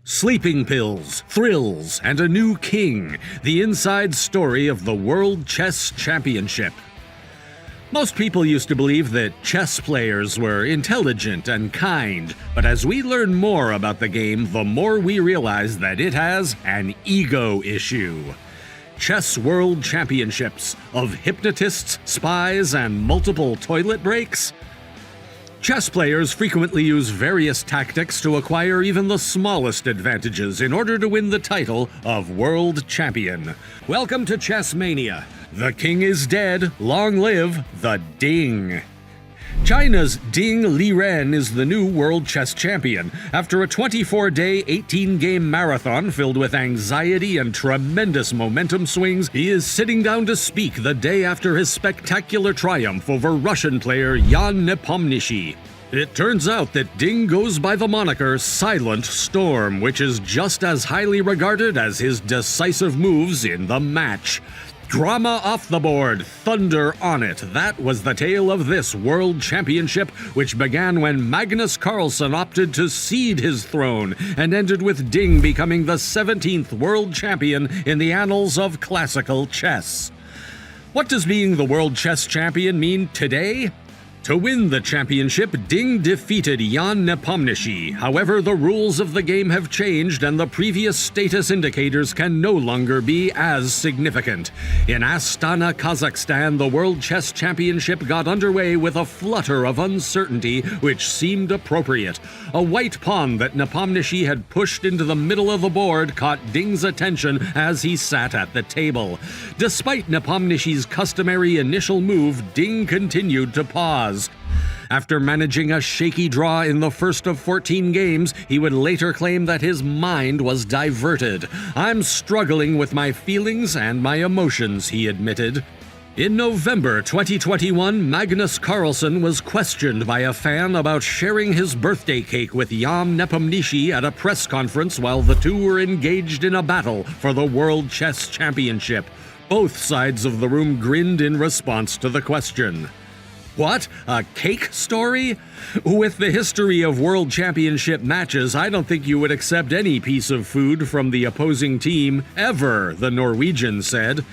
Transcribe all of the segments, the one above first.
Sleeping pills, thrills, and a new king. The inside story of the World Chess Championship. Most people used to believe that chess players were intelligent and kind, but as we learn more about the game, the more we realize that it has an ego issue. Chess World Championships of hypnotists, spies, and multiple toilet breaks? Chess players frequently use various tactics to acquire even the smallest advantages in order to win the title of World Champion. Welcome to Chess Mania. The king is dead, long live the Ding. China's Ding Liren is the new World Chess Champion. After a 24-day, 18-game marathon filled with anxiety and tremendous momentum swings, he is sitting down to speak the day after his spectacular triumph over Russian player Yan Nepomniachtchi. It turns out that Ding goes by the moniker Silent Storm, which is just as highly regarded as his decisive moves in the match. Drama off the board, thunder on it. That was the tale of this World Championship, which began when Magnus Carlsen opted to cede his throne and ended with Ding becoming the 17th World Champion in the annals of classical chess. What does being the World Chess Champion mean today? To win the championship, Ding defeated Yan Nepomniachtchi. However, the rules of the game have changed and the previous status indicators can no longer be as significant. In Astana, Kazakhstan, the World Chess Championship got underway with a flutter of uncertainty which seemed appropriate. A white pawn that Nepomniachtchi had pushed into the middle of the board caught Ding's attention as he sat at the table. Despite Nepomniachtchi's customary initial move, Ding continued to pause. After managing a shaky draw in the first of 14 games, he would later claim that his mind was diverted. "I'm struggling with my feelings and my emotions," he admitted. In November 2021, Magnus Carlsen was questioned by a fan about sharing his birthday cake with Yan Nepomniachtchi at a press conference while the two were engaged in a battle for the World Chess Championship. Both sides of the room grinned in response to the question. What? A cake story? With the history of World Championship matches, I don't think you would accept any piece of food from the opposing team, ever, the Norwegian said.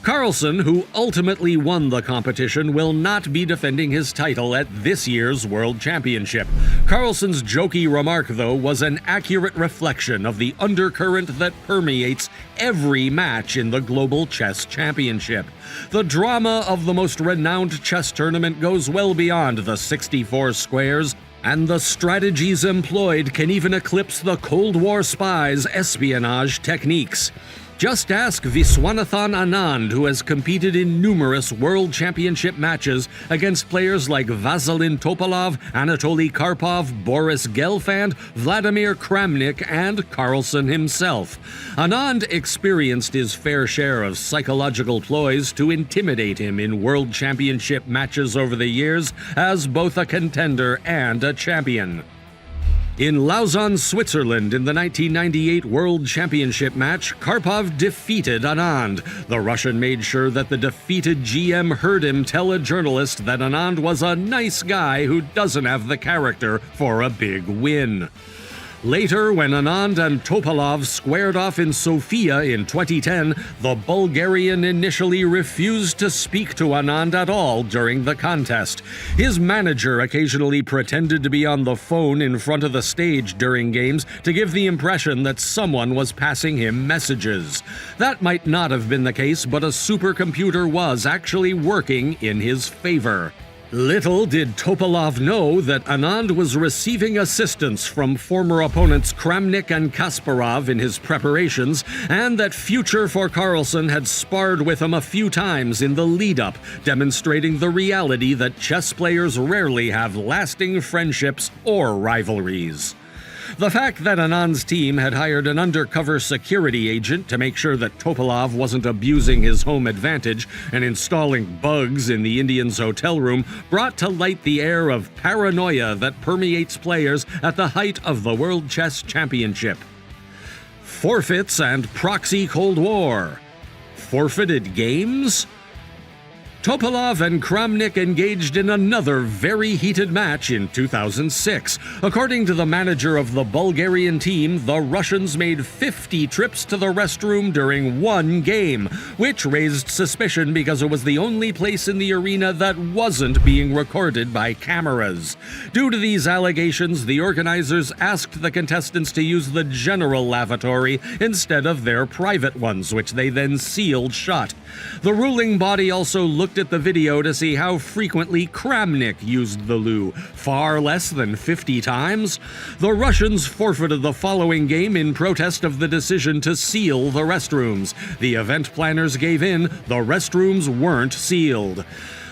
Carlsen, who ultimately won the competition, will not be defending his title at this year's World Championship. Carlsen's jokey remark, though, was an accurate reflection of the undercurrent that permeates every match in the Global Chess Championship. The drama of the most renowned chess tournament goes well beyond the 64 squares, and the strategies employed can even eclipse the Cold War spies' espionage techniques. Just ask Viswanathan Anand, who has competed in numerous World Championship matches against players like Vasilin Topalov, Anatoly Karpov, Boris Gelfand, Vladimir Kramnik, and Carlsen himself. Anand experienced his fair share of psychological ploys to intimidate him in World Championship matches over the years as both a contender and a champion. In Lausanne, Switzerland, in the 1998 World Championship match, Karpov defeated Anand. The Russian made sure that the defeated GM heard him tell a journalist that Anand was a nice guy who doesn't have the character for a big win. Later, when Anand and Topalov squared off in Sofia in 2010, the Bulgarian initially refused to speak to Anand at all during the contest. His manager occasionally pretended to be on the phone in front of the stage during games to give the impression that someone was passing him messages. That might not have been the case, but a supercomputer was actually working in his favor. Little did Topalov know that Anand was receiving assistance from former opponents Kramnik and Kasparov in his preparations, and that Future for Carlsen had sparred with him a few times in the lead-up, demonstrating the reality that chess players rarely have lasting friendships or rivalries. The fact that Anand's team had hired an undercover security agent to make sure that Topalov wasn't abusing his home advantage and installing bugs in the Indians' hotel room brought to light the air of paranoia that permeates players at the height of the World Chess Championship. Forfeits and proxy Cold War. Forfeited games? Topalov and Kramnik engaged in another very heated match in 2006. According to the manager of the Bulgarian team, the Russians made 50 trips to the restroom during one game, which raised suspicion because it was the only place in the arena that wasn't being recorded by cameras. Due to these allegations, the organizers asked the contestants to use the general lavatory instead of their private ones, which they then sealed shut. The ruling body also looked at the video to see how frequently Kramnik used the loo, far less than 50 times. The Russians forfeited the following game in protest of the decision to seal the restrooms. The event planners gave in, the restrooms weren't sealed.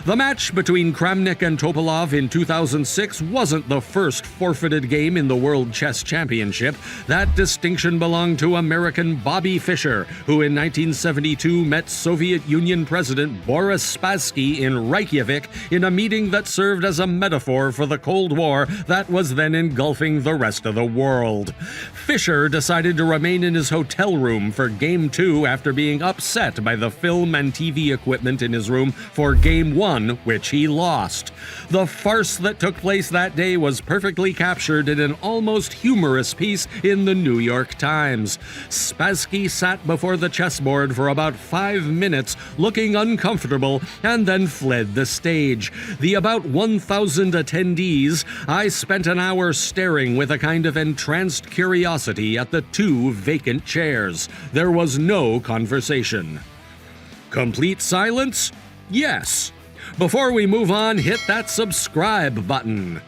The match between Kramnik and Topalov in 2006 wasn't the first forfeited game in the World Chess Championship. That distinction belonged to American Bobby Fischer, who in 1972 met Soviet Union President Boris Spassky in Reykjavik in a meeting that served as a metaphor for the Cold War that was then engulfing the rest of the world. Fischer decided to remain in his hotel room for Game 2 after being upset by the film and TV equipment in his room for Game 1, which he lost. The farce that took place that day was perfectly captured in an almost humorous piece in the New York Times. Spassky sat before the chessboard for about 5 minutes, looking uncomfortable, and then fled the stage. The about 1,000 attendees, I spent an hour staring with a kind of entranced curiosity at the 2 vacant chairs. There was no conversation. Complete silence? Yes. Before we move on, hit that subscribe button.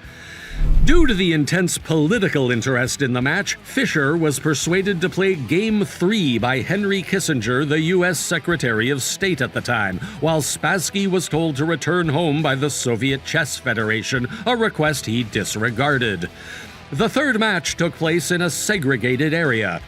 Due to the intense political interest in the match, Fischer was persuaded to play Game 3 by Henry Kissinger, the U.S. Secretary of State at the time, while Spassky was told to return home by the Soviet Chess Federation, a request he disregarded. The third match took place in a segregated area.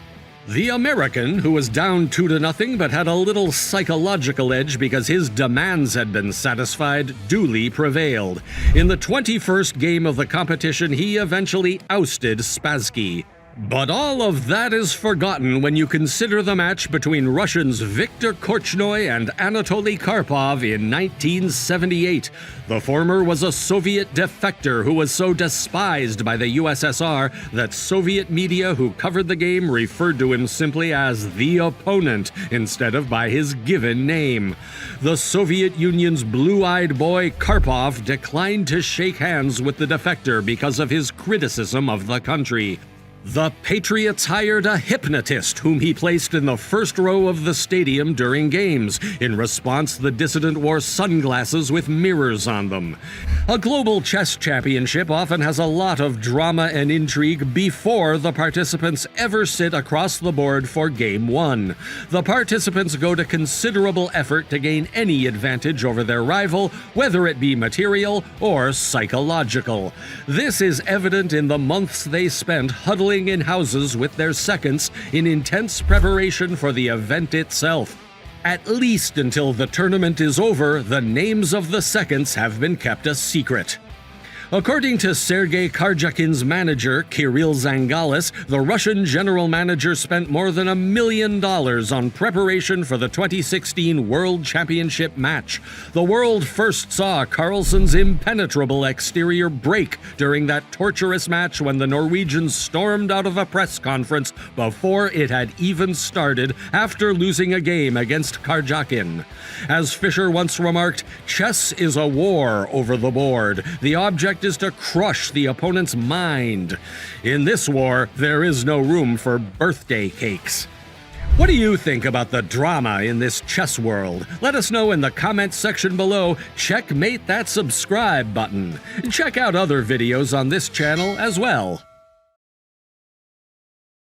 The American, who was down 2-0 but had a little psychological edge because his demands had been satisfied, duly prevailed. In the 21st game of the competition, he eventually ousted Spassky. But all of that is forgotten when you consider the match between Russians Viktor Korchnoi and Anatoly Karpov in 1978. The former was a Soviet defector who was so despised by the USSR that Soviet media who covered the game referred to him simply as the opponent instead of by his given name. The Soviet Union's blue-eyed boy Karpov declined to shake hands with the defector because of his criticism of the country. The Patriots hired a hypnotist whom he placed in the first row of the stadium during games. In response, the dissident wore sunglasses with mirrors on them. A global chess championship often has a lot of drama and intrigue before the participants ever sit across the board for Game 1. The participants go to considerable effort to gain any advantage over their rival, whether it be material or psychological. This is evident in the months they spent huddling in houses with their seconds in intense preparation for the event itself. At least until the tournament is over, the names of the seconds have been kept a secret. According to Sergei Karjakin's manager, Kirill Zangalis, the Russian general manager spent more than $1 million on preparation for the 2016 World Championship match. The world first saw Carlsen's impenetrable exterior break during that torturous match when the Norwegians stormed out of a press conference before it had even started after losing a game against Karjakin. As Fischer once remarked, chess is a war over the board. The object is to crush the opponent's mind. In this war, there is no room for birthday cakes. What do you think about the drama in this chess world? Let us know in the comments section below. Checkmate that subscribe button. Check out other videos on this channel as well.